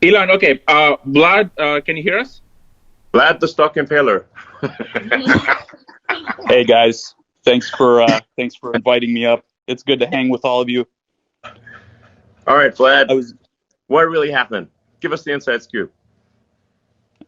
Elon, okay. Vlad, can you hear us? Vlad the Stock Impaler. Hey guys, thanks for inviting me up. It's good to hang with all of you. All right, Vlad, I was what really happened? Give us the inside scoop.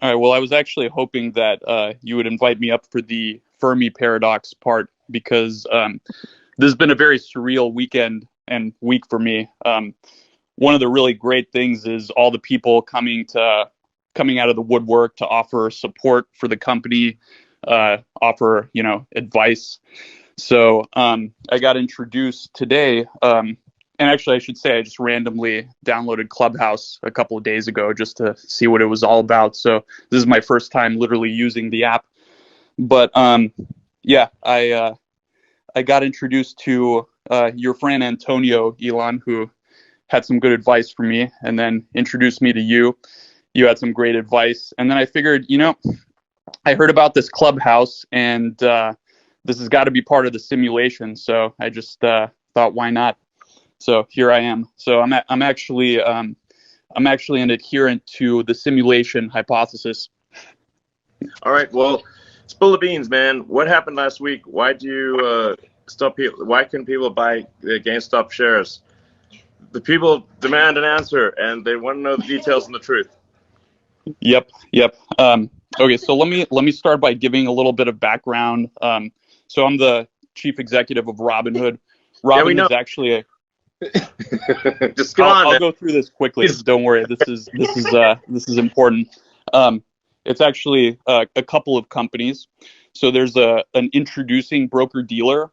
all right. Well, I was actually hoping that you would invite me up for the Fermi paradox part because this has been a very surreal weekend and week for me. One of the really great things is all the people coming out of the woodwork to offer support for the company, offer advice. So I got introduced today, and actually I should say I just randomly downloaded Clubhouse a couple of days ago just to see what it was all about. So this is my first time literally using the app. But yeah, I got introduced to your friend Antonio, Elon, who had some good advice for me, and then introduced me to you. You had some great advice, and then I figured, I heard about this Clubhouse, and this has got to be part of the simulation. So I just thought, why not? So here I am. So I'm actually an adherent to the simulation hypothesis. All right, well, spill the beans, man. What happened last week? Why do you stop people? Why couldn't people buy the Gamestop shares? The people demand an answer, and they want to know the details and the truth. Yep. Okay, so let me start by giving a little bit of background. So I'm the chief executive of Robinhood. Robinhood's actually a Just go on. I'll go through this quickly. Don't worry. This is important. It's actually a couple of companies. So there's an introducing broker dealer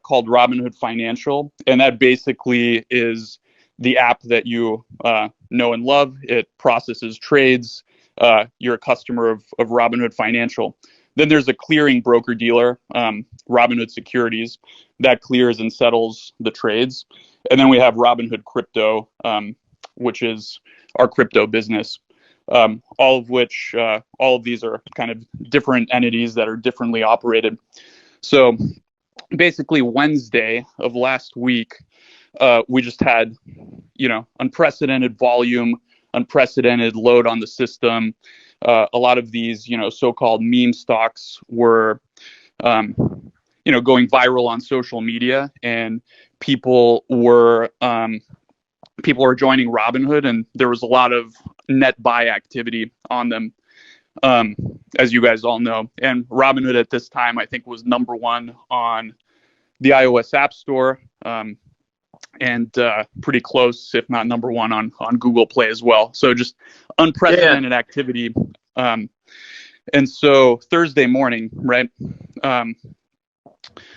called Robinhood Financial, and that basically is the app that you know and love. It processes trades. You're a customer of Robinhood Financial. Then there's a clearing broker dealer, Robinhood Securities, that clears and settles the trades. And then we have Robinhood Crypto, which is our crypto business. All of these are kind of different entities that are differently operated. So basically Wednesday of last week, we just had, unprecedented volume, unprecedented load on the system. A lot of these, so-called meme stocks were, going viral on social media, and people were joining Robinhood, and there was a lot of net buy activity on them, as you guys all know. And Robinhood at this time, I think, was number one on the iOS App Store, and pretty close, if not number one, on Google Play as well. So just unprecedented activity. And so Thursday morning, right?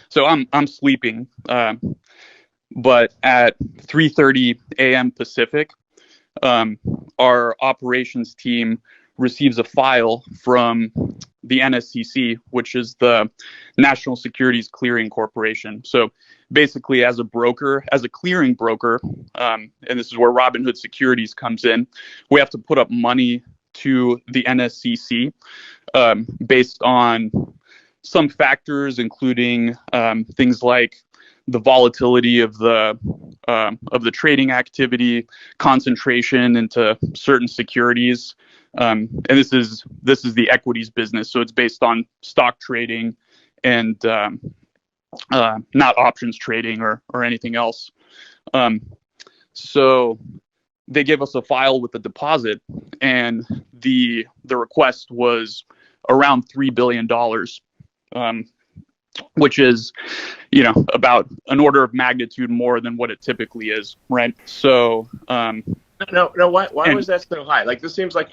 So I'm sleeping, but at 3:30 a.m. Pacific, our operations team receives a file from the NSCC, which is the National Securities Clearing Corporation. So basically, as a broker, as a clearing broker, and this is where Robinhood Securities comes in, we have to put up money to the NSCC based on some factors, including things like the volatility of the trading activity, concentration into certain securities, and this is the equities business. So it's based on stock trading and not options trading or anything else. So they gave us a file with a deposit, and the request was around $3 billion. Which is, about an order of magnitude more than what it typically is, right? So, no. Why was that so high? Like, this seems like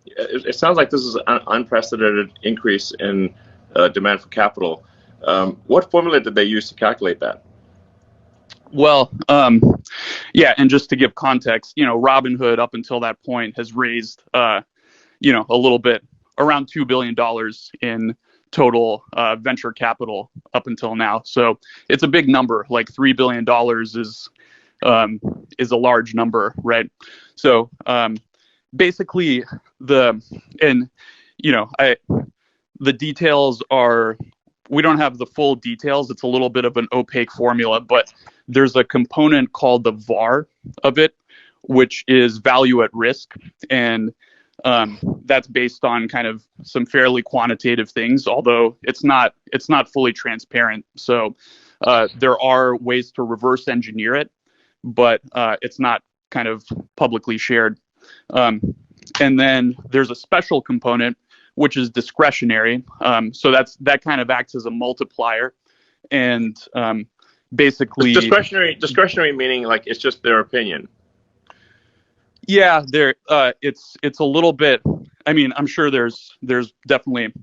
it sounds like this is an unprecedented increase in demand for capital. What formula did they use to calculate that? Well, yeah, and just to give context, Robinhood up until that point has raised, a little bit around $2 billion in total venture capital up until now. So it's a big number. Like $3 billion is a large number, right? So basically the details are, we don't have the full details. It's a little bit of an opaque formula, but there's a component called the VAR of it, which is value at risk, and that's based on kind of some fairly quantitative things, although it's not fully transparent. So there are ways to reverse engineer it, but it's not kind of publicly shared. And then there's a special component, which is discretionary. So that kind of acts as a multiplier, and basically discretionary meaning like it's just their opinion. Yeah, it's a little bit. I mean, I'm sure there's definitely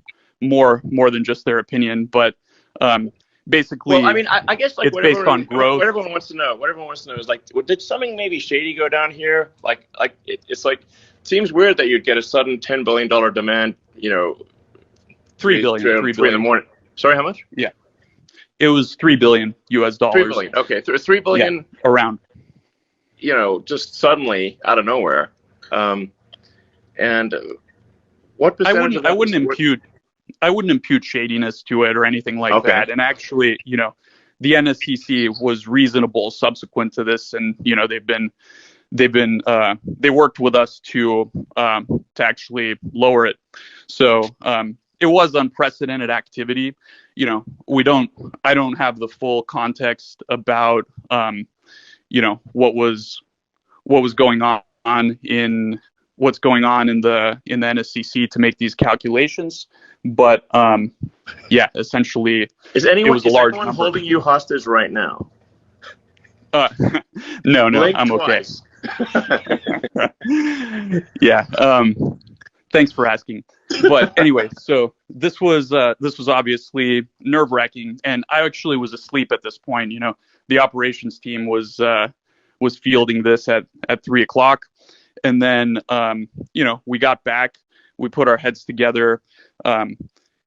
more than just their opinion, but basically, well, I mean, I guess like it's based on growth. What everyone wants to know is like, did something maybe shady go down here? Like it's like, it seems weird that you'd get a sudden $10 billion demand. You know, $3 billion. 3 in the morning. Sorry, how much? Yeah, it was $3 billion US. $3 billion. Okay, $3 billion. Yeah, around. You know, just suddenly out of nowhere. And what percentage of that I wouldn't impute shadiness to it or anything like that. And actually, you know, the NSCC was reasonable subsequent to this, and you know, they worked with us to actually lower it. So it was unprecedented activity. You know, I don't have the full context about you know, what's going on in the NSCC to make these calculations, but yeah, essentially, is anyone holding you hostage right now? No, I'm okay. Yeah, thanks for asking. But anyway, so this was obviously nerve-wracking, and I actually was asleep at this point. You know, the operations team was fielding this at 3:00, and then you know, we got back, we put our heads together.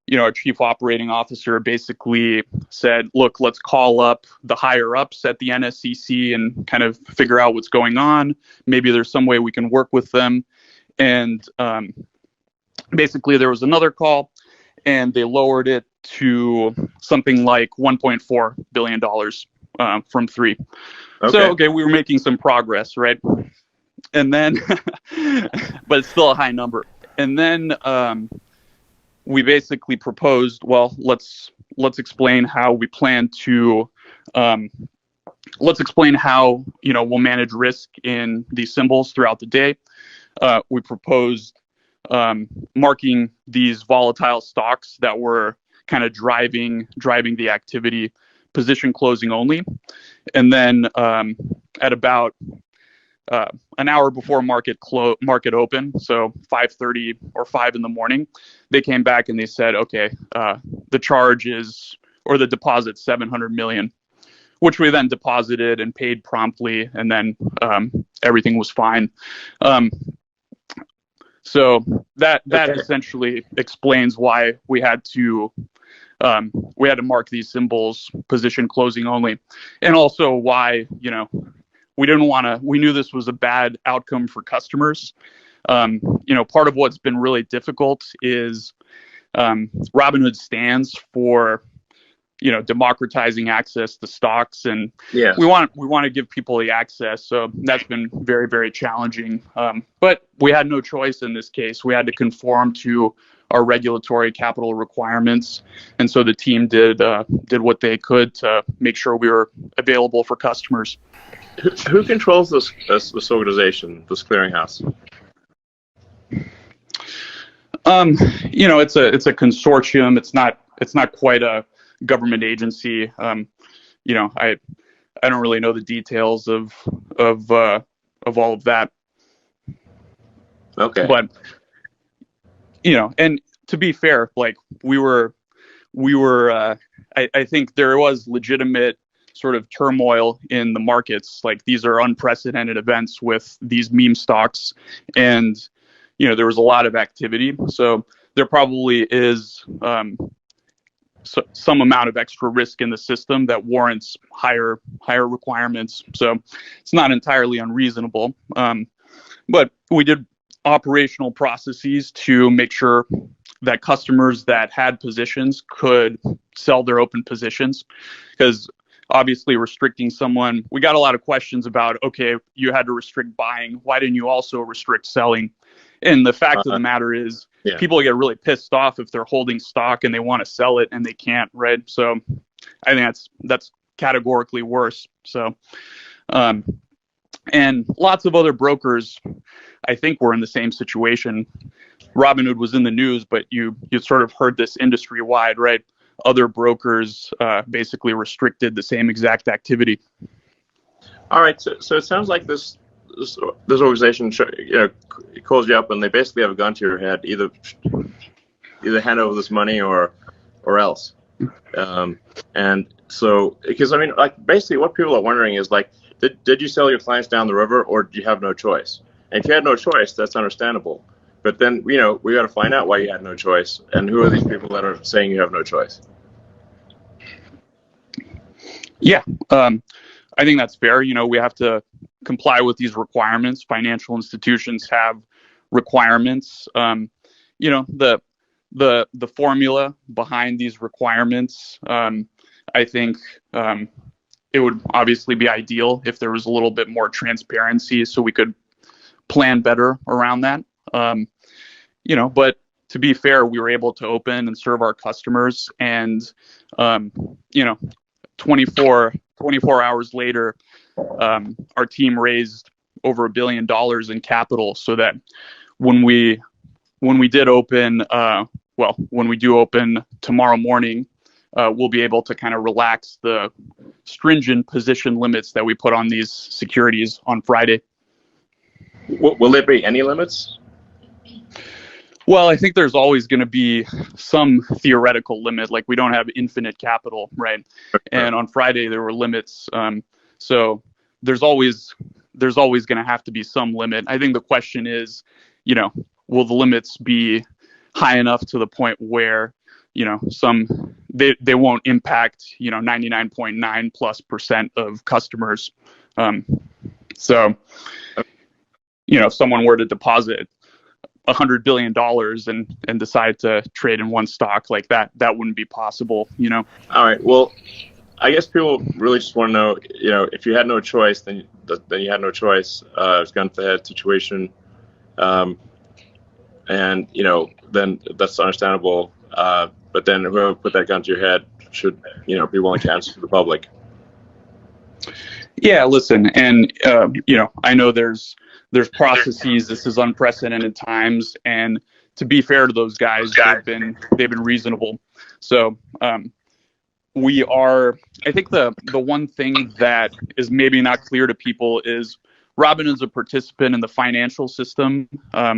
You know, our chief operating officer basically said, "Look, let's call up the higher ups at the NSCC and kind of figure out what's going on. Maybe there's some way we can work with them." And basically, there was another call, and they lowered it to something like $1.4 billion from 3. Okay. So, okay, we were making some progress, right? And then, but it's still a high number. And then we basically proposed, well, let's explain how we plan to, let's explain how, you know, we'll manage risk in these symbols throughout the day. We proposed marking these volatile stocks that were kind of driving the activity, position closing only. And then at about an hour before market open, so 5:30 or 5 in the morning, they came back and they said, okay, the charge is, or the deposit, $700 million, which we then deposited and paid promptly, and then everything was fine. So that essentially explains why we had to mark these symbols position closing only, and also why, you know, we knew this was a bad outcome for customers. You know, part of what's been really difficult is Robinhood stands for, you know, democratizing access to stocks, and yeah, we want to give people the access. So that's been very, very challenging. But we had no choice in this case. We had to conform to our regulatory capital requirements, and so the team did what they could to make sure we were available for customers. Who controls this organization, this clearinghouse? You know, it's a consortium. It's not quite a government agency. You know, I don't really know the details of all of that. Okay. But you know, and to be fair, like we were I think there was legitimate sort of turmoil in the markets. Like, these are unprecedented events with these meme stocks, and you know, there was a lot of activity. So there probably is some amount of extra risk in the system that warrants higher requirements. So it's not entirely unreasonable. But we did operational processes to make sure that customers that had positions could sell their open positions, because obviously restricting someone. We got a lot of questions about, okay, you had to restrict buying. Why didn't you also restrict selling? And the fact of the matter is, Yeah. people get really pissed off if they're holding stock and they want to sell it and they can't, right? So I think that's categorically worse. So, and lots of other brokers, I think, were in the same situation. Robinhood was in the news, but you sort of heard this industry wide, right? Other brokers basically restricted the same exact activity. All right, so it sounds like this organization, it calls you up and they basically have a gun to your head, either hand over this money or else. And so, because I mean, like, basically what people are wondering is, like, did you sell your clients down the river, or did you have no choice? And if you had no choice, that's understandable. But then, we got to find out why you had no choice, and who are these people that are saying you have no choice? Yeah, I think that's fair. We have to comply with these requirements. Financial institutions have requirements. The formula behind these requirements, I think it would obviously be ideal if there was a little bit more transparency so we could plan better around that. But to be fair, we were able to open and serve our customers, and 24 hours later, our team raised over $1 billion in capital, so that when we did open, when we do open tomorrow morning, we'll be able to kind of relax the stringent position limits that we put on these securities on Friday. Will there be any limits? Well, I think there's always going to be some theoretical limit. Like, we don't have infinite capital, right? And on Friday there were limits. So there's always going to have to be some limit. I think the question is, will the limits be high enough to the point where, they won't impact, 99.9+% of customers. So, if someone were to deposit $100 billion and decide to trade in one stock like that, that wouldn't be possible, All right. Well, I guess people really just want to know, if you had no choice, then you had no choice. It's gun to the head situation. And, then that's understandable. But then whoever put that gun to your head should, be willing to answer to the public. Yeah, listen, and I know there's processes. This is unprecedented times, and to be fair to those guys, they've been reasonable. So we are. I think the one thing that is maybe not clear to people is Robinhood's a participant in the financial system,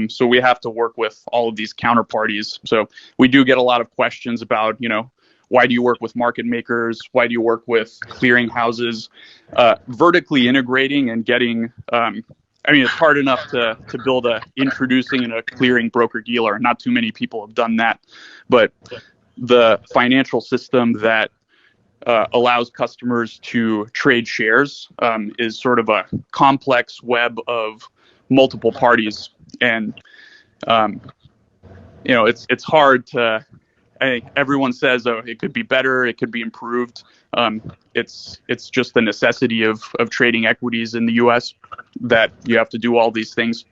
so we have to work with all of these counterparties. So we do get a lot of questions about, why do you work with market makers? Why do you work with clearing houses? Vertically integrating and getting, it's hard enough to build introducing a clearing broker dealer. Not too many people have done that, but the financial system that allows customers to trade shares is sort of a complex web of multiple parties, and it's hard to. I think everyone says, oh, it could be better, it could be improved. It's just the necessity of trading equities in the U.S. that you have to do all these things.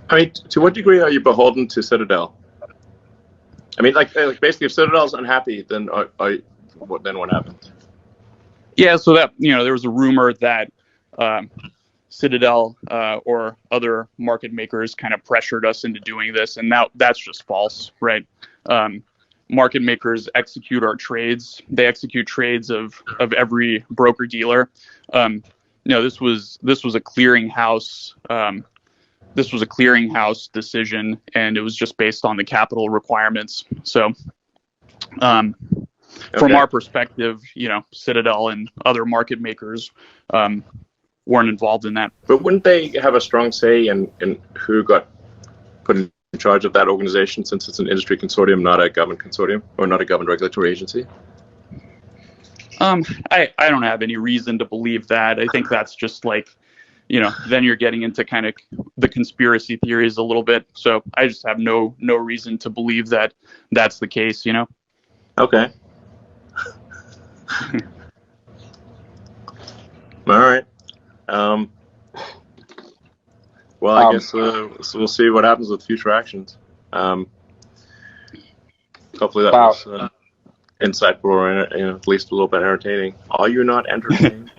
I mean, to what degree are you beholden to Citadel? I mean, like basically, if Citadel's unhappy, then what happens? Yeah, so that there was a rumor that Citadel or other market makers kind of pressured us into doing this, and that's just false, right? Market makers execute our trades. They execute trades of every broker dealer. This was a clearinghouse. This was a clearinghouse decision, and it was just based on the capital requirements. So, from our perspective, Citadel and other market makers weren't involved in that. But wouldn't they have a strong say in who got put in charge of that organization, since it's an industry consortium, not a government consortium, or not a government regulatory agency? I don't have any reason to believe that. I think that's just like, then you're getting into kind of the conspiracy theories a little bit. So I just have no reason to believe that that's the case, Okay. All right. Well, I guess so we'll see what happens with future actions. Hopefully that was insightful or at least a little bit entertaining. Are you not entertained?